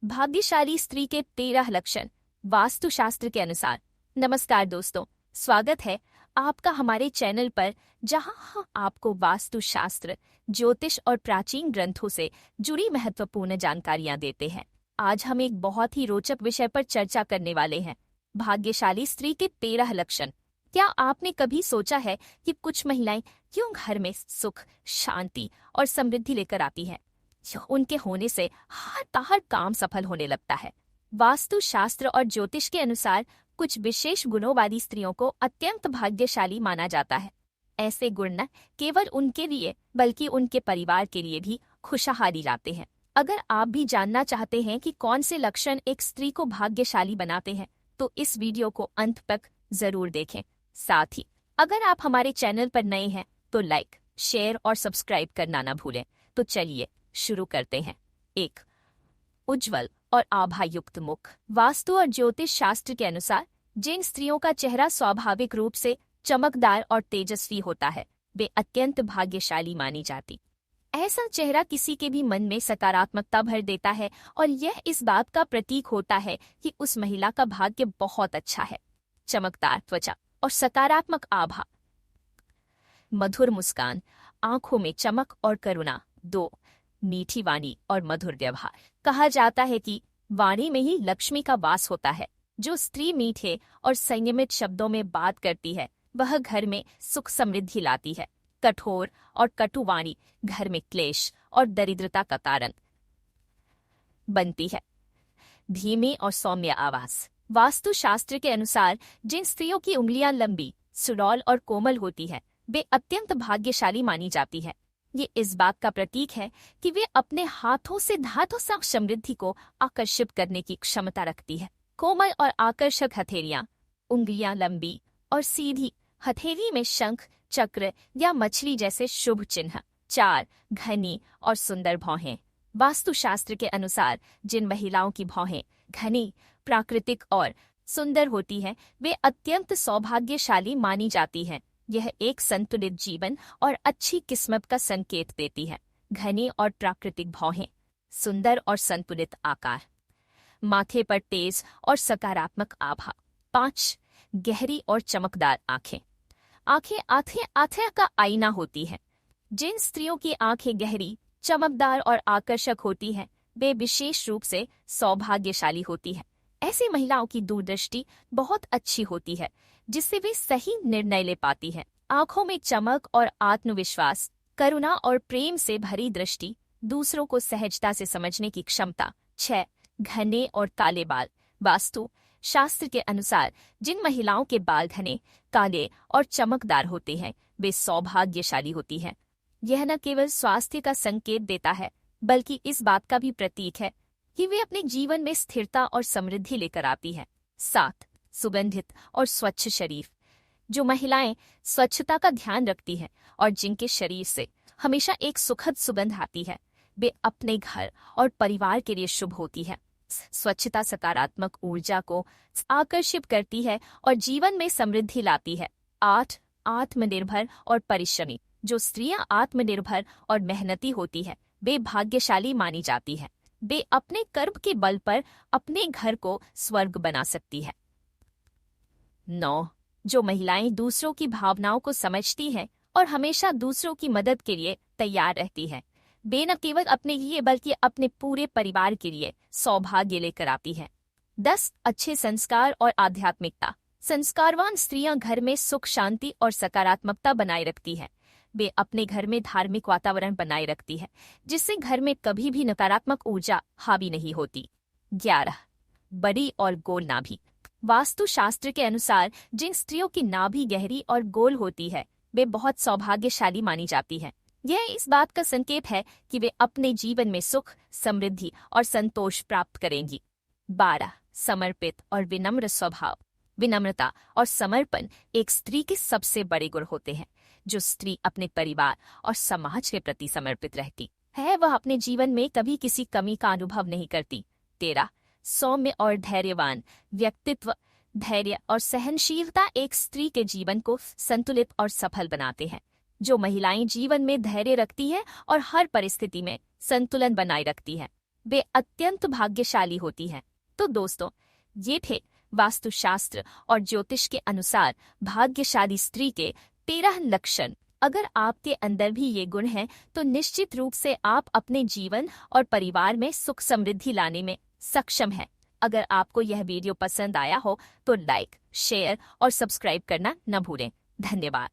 भाग्यशाली स्त्री के 13 लक्षण वास्तुशास्त्र के अनुसार। नमस्कार दोस्तों, स्वागत है आपका हमारे चैनल पर, जहां हम आपको वास्तुशास्त्र, ज्योतिष और प्राचीन ग्रंथों से जुड़ी महत्वपूर्ण जानकारियां देते हैं। आज हम एक बहुत ही रोचक विषय पर चर्चा करने वाले हैं, भाग्यशाली स्त्री के 13 लक्षण। क्या आपने कभी सोचा है कि कुछ महिलाएं क्यों घर में सुख, शांति और समृद्धि लेकर आती हैं? उनके होने से हर काम सफल होने लगता है। वास्तुशास्त्र और ज्योतिष के अनुसार कुछ विशेष गुणों वाली स्त्रियों को अत्यंत भाग्यशाली माना जाता है। ऐसे गुण न केवल उनके लिए बल्कि उनके परिवार के लिए भी खुशहाली लाते हैं। अगर आप भी जानना चाहते हैं कि कौन से लक्षण एक स्त्री को भाग्यशाली बनाते हैं, तो इस वीडियो को अंत तक जरूर देखें। साथ ही अगर आप हमारे चैनल पर नए हैं तो लाइक, शेयर और सब्सक्राइब करना न भूलें। तो चलिए शुरू करते हैं। 1. उज्ज्वल और आभायुक्त मुख। वास्तु और ज्योतिष शास्त्र के अनुसार जिन स्त्रियों का चेहरा स्वाभाविक रूप से चमकदार और तेजस्वी होता है, वे अत्यंत भाग्यशाली मानी जाती। ऐसा चेहरा किसी के भी मन में सकारात्मकता भर देता है और यह इस बात का प्रतीक होता है कि उस महिला का भाग्य बहुत अच्छा है। चमकदार त्वचा और सकारात्मक आभा। मधुर मुस्कान, आंखों में चमक और करुणा। 2. मीठी वाणी और मधुर व्यवहार। कहा जाता है कि वाणी में ही लक्ष्मी का वास होता है। जो स्त्री मीठे और संयमित शब्दों में बात करती है, वह घर में सुख समृद्धि लाती है। कठोर और कटु वाणी घर में क्लेश और दरिद्रता का कारण बनती है। धीमी और सौम्य आवाज। वास्तुशास्त्र के अनुसार जिन स्त्रियों की उंगलियां लंबी, सुडौल और कोमल होती है, वे अत्यंत भाग्यशाली मानी जाती है। ये इस बात का प्रतीक है कि वे अपने हाथों से धातु समृद्धि को आकर्षित करने की क्षमता रखती है। कोमल और आकर्षक हथेलियां, उंगलियां लंबी और सीधी, हथेली में शंख, चक्र या मछली जैसे शुभ चिन्ह। 4. घनी और सुंदर भौहें। वास्तुशास्त्र के अनुसार जिन महिलाओं की भौहें घनी, प्राकृतिक और सुंदर होती हैं, वे अत्यंत सौभाग्यशाली मानी जाती हैं। यह एक संतुलित जीवन और अच्छी किस्मत का संकेत देती है। घनी और प्राकृतिक भौहें, सुंदर और संतुलित आकार, माथे पर तेज और सकारात्मक आभा। 5. गहरी और चमकदार आंखें। आंखें आंखें का आईना होती हैं। जिन स्त्रियों की आंखें गहरी, चमकदार और आकर्षक होती हैं, वे विशेष रूप से सौभाग्यशाली होती हैं। ऐसी महिलाओं की दूरदृष्टि बहुत अच्छी होती है, जिससे वे सही निर्णय ले पाती हैं। आंखों में चमक और आत्मविश्वास, करुणा और प्रेम से भरी दृष्टि, दूसरों को सहजता से समझने की क्षमता। 6. घने और काले बाल। वास्तु शास्त्र के अनुसार जिन महिलाओं के बाल घने, काले और चमकदार होते हैं, वे सौभाग्यशाली होती हैं। यह न केवल स्वास्थ्य का संकेत देता है, बल्कि इस बात का भी प्रतीक है कि वे अपने जीवन में स्थिरता और समृद्धि लेकर आती हैं। 7. सुगंधित और स्वच्छ शरीर। जो महिलाएं स्वच्छता का ध्यान रखती हैं और जिनके शरीर से हमेशा एक सुखद सुगंध आती है, वे अपने घर और परिवार के लिए शुभ होती है। स्वच्छता सकारात्मक ऊर्जा को आकर्षित करती है और जीवन में समृद्धि लाती है। 8. आत्मनिर्भर और परिश्रमी। जो स्त्रियां आत्मनिर्भर और मेहनती होती है, वे भाग्यशाली मानी जाती है। वे अपने कर्म के बल पर अपने घर को स्वर्ग बना सकती है। 9. जो महिलाएं दूसरों की भावनाओं को समझती हैं और हमेशा दूसरों की मदद के लिए तैयार रहती हैं, वे न केवल अपने लिए बल्कि अपने पूरे परिवार के लिए सौभाग्य लेकर आती हैं। 10. अच्छे संस्कार और आध्यात्मिकता। संस्कारवान स्त्रियां घर में सुख, शांति और सकारात्मकता बनाए रखती हैं। वे अपने घर में धार्मिक वातावरण बनाए रखती है, जिससे घर में कभी भी नकारात्मक ऊर्जा हावी नहीं होती। 11. बड़ी और गोल नाभि। वास्तुशास्त्र के अनुसार जिन स्त्रियों की नाभि गहरी और गोल होती है, वे बहुत सौभाग्यशाली मानी जाती हैं। यह इस बात का संकेत है कि वे अपने जीवन में सुख, समृद्धि और संतोष प्राप्त करेंगी। 12. समर्पित और विनम्र स्वभाव। विनम्रता और समर्पण एक स्त्री के सबसे बड़े गुण होते हैं। जो स्त्री अपने परिवार और समाज के प्रति समर्पित रहती है, वह अपने जीवन में कभी किसी कमी का अनुभव नहीं करती। 13. सौम्य और धैर्यवान व्यक्तित्व। धैर्य और सहनशीलता एक स्त्री के जीवन को संतुलित और सफल बनाते हैं। जो महिलाएं जीवन में धैर्य रखती हैं और हर परिस्थिति में संतुलन बनाए रखती हैं, वे अत्यंत भाग्यशाली होती हैं। तो दोस्तों, ये थे वास्तुशास्त्र और ज्योतिष के अनुसार भाग्यशाली स्त्री के 13 लक्षण। अगर आपके अंदर भी ये गुण हैं तो निश्चित रूप से आप अपने जीवन और परिवार में सुख समृद्धि लाने में सक्षम हैं। अगर आपको यह वीडियो पसंद आया हो तो लाइक, शेयर और सब्सक्राइब करना न भूलें। धन्यवाद।